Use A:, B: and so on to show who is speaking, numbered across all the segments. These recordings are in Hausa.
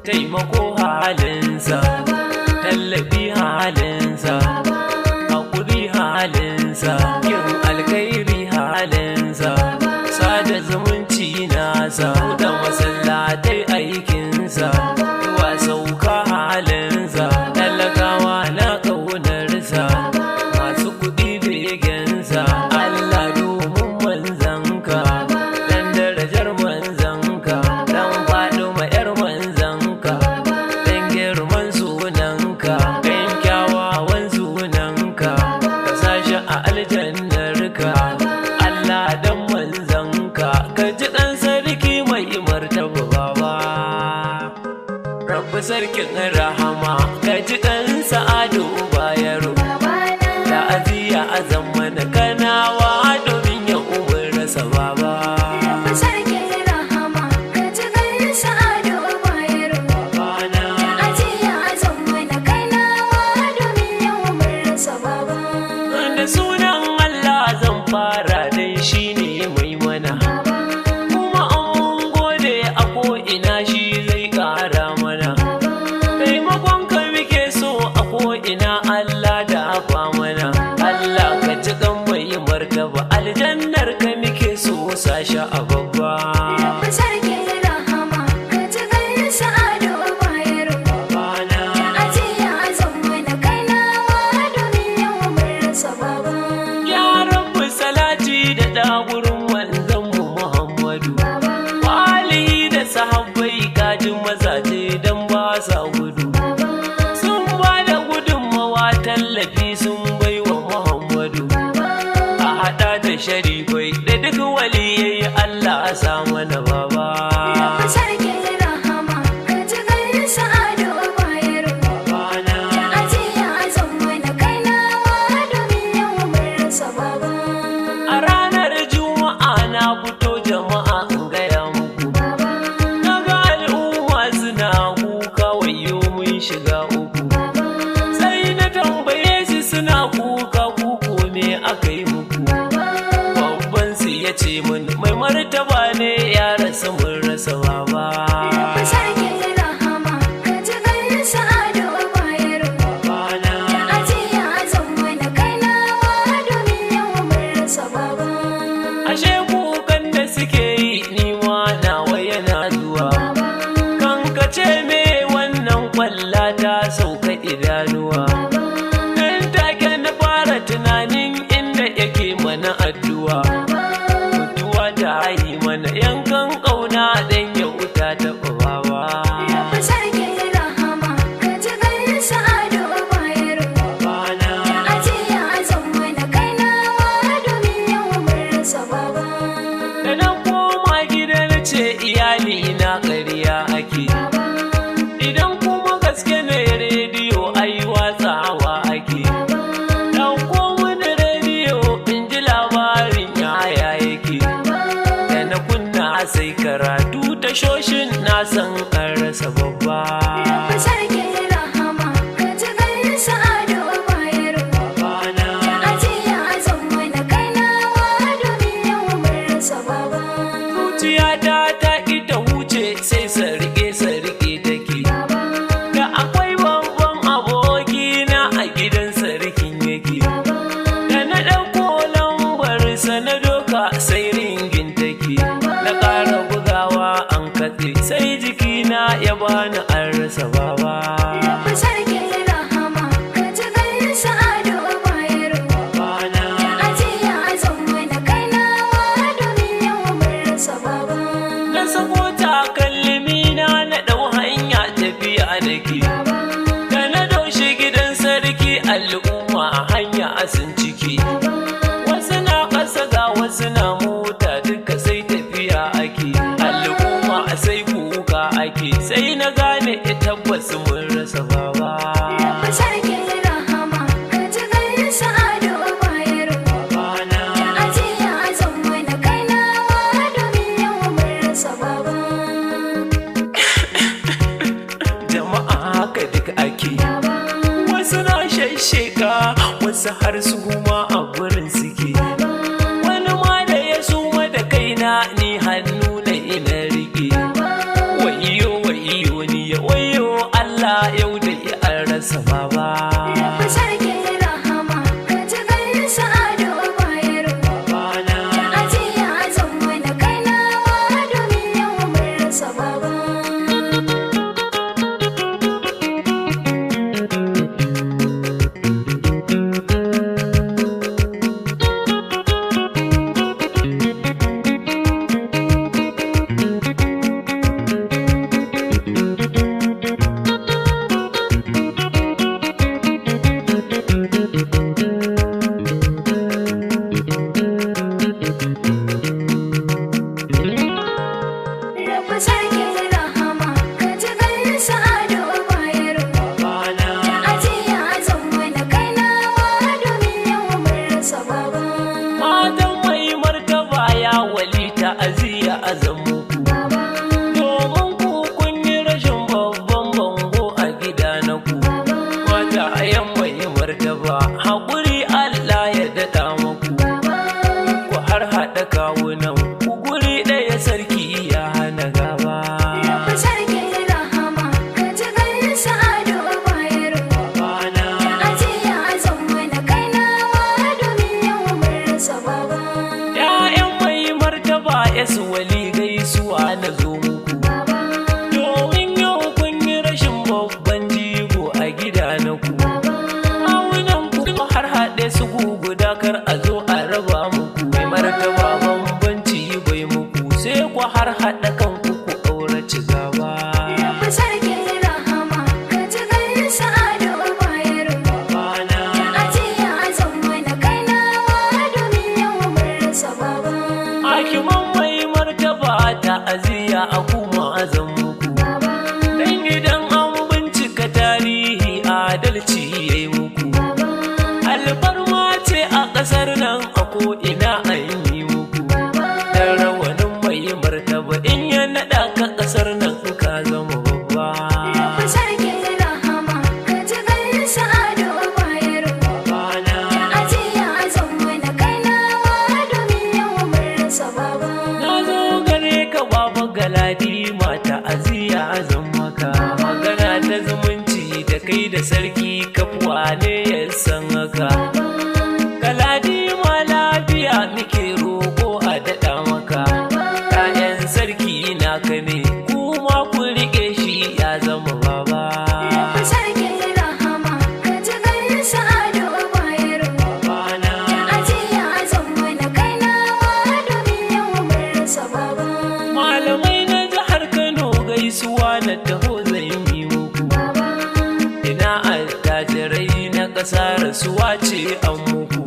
A: taimako halinsa, tallafi halinsa, haƙuri halinsa, yin alkhairi halinsa, sada zumunci nasa, da masallatai aikinsa, wa sauka halinsa, talakawa na ƙaunarsa, masu kuɗi begensa, Allah domin manzanka, dan darajar manzanka, dan Faɗuma 'yar manzanka, dan girman sunanka, dan kyawawan sunanka, ka sashi a aljannarka, Allah dan manzanka, ka ji ɗan sarki mai martaba baba. Rabbi sarkin rahama, ka ji ɗan Sa'adu Bayero, da aziya a zamana kanawa domin ya umar rasa baba. Da sunan Allah zan fara dai shi ne mai mana, kuma an mun gode a ko'ina shi zai ƙara mana, taimakon ka muke so a ko'ina Allah da afa mana, Allah ka ji kan mai martaba, aljannar ka muke so sashi a babba. Gurin manzanmu Muhammadu, wali da sahabbai kajin mazaje don ba sa gudu, sun ba da gudunmawa tallafi sun bai wa Muhammadu, a haɗa da sharifai da duk waliyai Allah sa mana baba. Shiga uku sai na tambaye su suna kuka kuku me aka yi muku, babban su ya ce min mai martaba ne ya rasa mun rasa baba. Ashe kukan da suke yi ni ma nawa yana zuwa, kan ka ce me kwalla ta sauka idanuwa, nan take na fara tunanin inda yake mana addu'a, mutuwa ta yi mana yankan ƙauna dan ya wuta ta babawa. Da na koma gida na ce iyali na ƙarya ake, idan kuma gaske ne rediyo ai watsawa ake, ɗauko wani rediyo in ji labarin yaya yake, da na kunna sai karatu tashoshin na san an rasa babba. Zuciyata ta ƙi ta huce sai sarƙe take, da akwai babban abokina a gidan sarkin yake, da na ɗauko lambarsa na doka sai ringin take, na ƙara bugawa an katse sai jikina ya bani an rasa baba. Na sako takalmina na ɗau hanya tafiya nake, da na doshi gidan sarki al'umma a hanya asin ciki, wasu na ƙasa ga wasu na mota duka sai tafiya ake, al'umma sai kuka ake, sai na gane tabbas mun rasa baba. Wasu na sheka wasu har su ma a gurin suke, wani ma da ya ta'aziyya a zan muku. Domin ku kun yi rashin babban bango a gida na ku. Mata a yan mai martaba haƙuri Allah ya daɗa muku. Ku har haɗa kawunan ku guri ɗaya sarki ya hana gaba. Yesu wali gaisuwa na zo muku. Domin yau kun yi rashin babban jigo a gida na ku. Kawunan ku har haɗe su guguda kar a zo a raba muku. Mai martaba bambanci bai muku sai ku har haɗa kanku ku ɗauraci gaba. Ta'aziyya a kuma azan muku. Dan gidan an bincika tarihi adalci yayi muku. Alfarma ce a ƙasar nan a ko'ina an yi muku. Dan rawanin mai martaba in ya naɗa ka ƙasar nan ka zama babba. Galadima ta'aziyya zan maka. Magana ta zumunci da kai da sarki kafuwa ne ya san haka. Galadima lafiya muke roƙo a daɗa maka. Ƴaƴan sarki naka ne kuma ku riƙe shi ya zama baba. Gaisuwa na taho zan yi muku. Ina attajirai na ƙasa rasuwa ce an muku.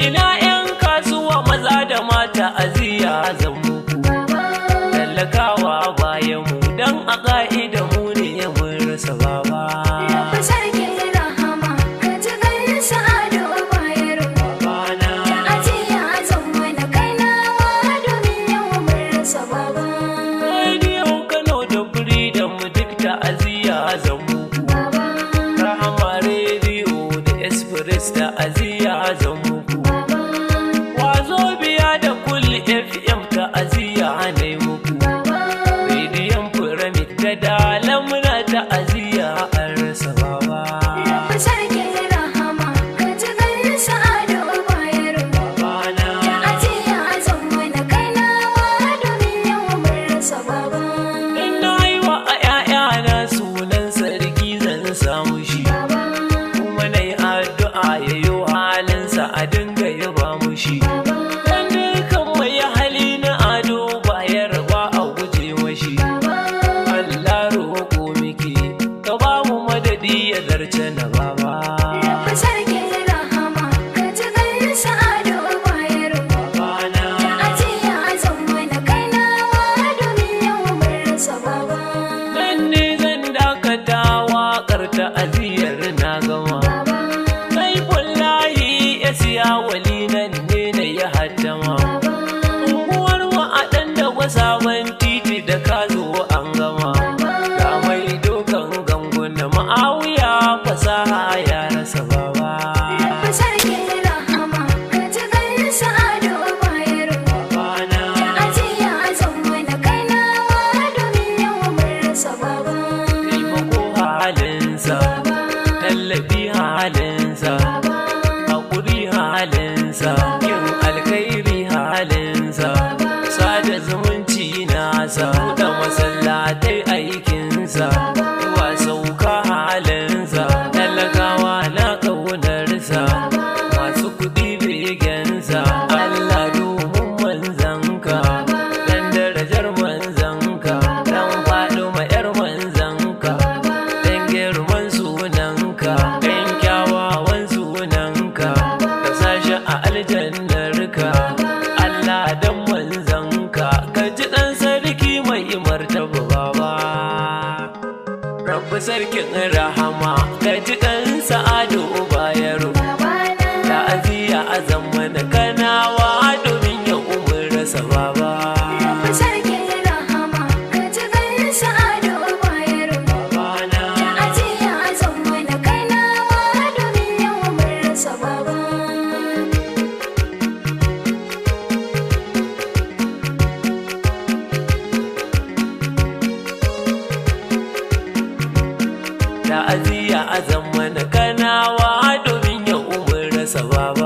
A: Ina 'yan kasuwa maza da mata aziya zan muku. Tallakawa bayan mu don a ƙa'ida mu ne mun rasa baba. Ta'aziyya zan muku. Wazo biya da kulli FM ta'aziyya ne muku. Rediyon Pyramid da Dalan muna ta'aziyya an rasa baba. Ina yi wa a 'ya'yana sunan sarki zan samu shi. A dinga yaba mushi. Dan dukan mai hali na ado bayarwa a guje mashi. Allah roƙo muke ka ba mu madadi ya zarce na baba. Dan ne zan dakata waƙar ta'aziyyar na gama. Ya wali nan ne na ya haddama. Unguwar mu a ɗan da sabon titi da ka zo an gama. Ga mai dokan ganguna ma'awiya fasaha ya rasa baba. Taimako halinsa, tallafi halinsa. Halinsa, yin alkhairi halinsa, sada zumunci nasa, da masallatai aikinsa, wa sauka halinsa, talakawa na ƙaunarsa, masu kuɗi begensa, Allah domin manzanka, dan darajar manzanka, dan faɗo ma 'yar manzanka, dan girman sunanka, dan kyawawan sunanka. A aljannarka Allah dan manzanka ka ji ɗan sarki mai martaba baba. Rabbi sarkin rahama ka ji ɗan Sa'adu Bayero. Ta'aziyya a zamana Kanawa domin ya umar rasa baba. masa baba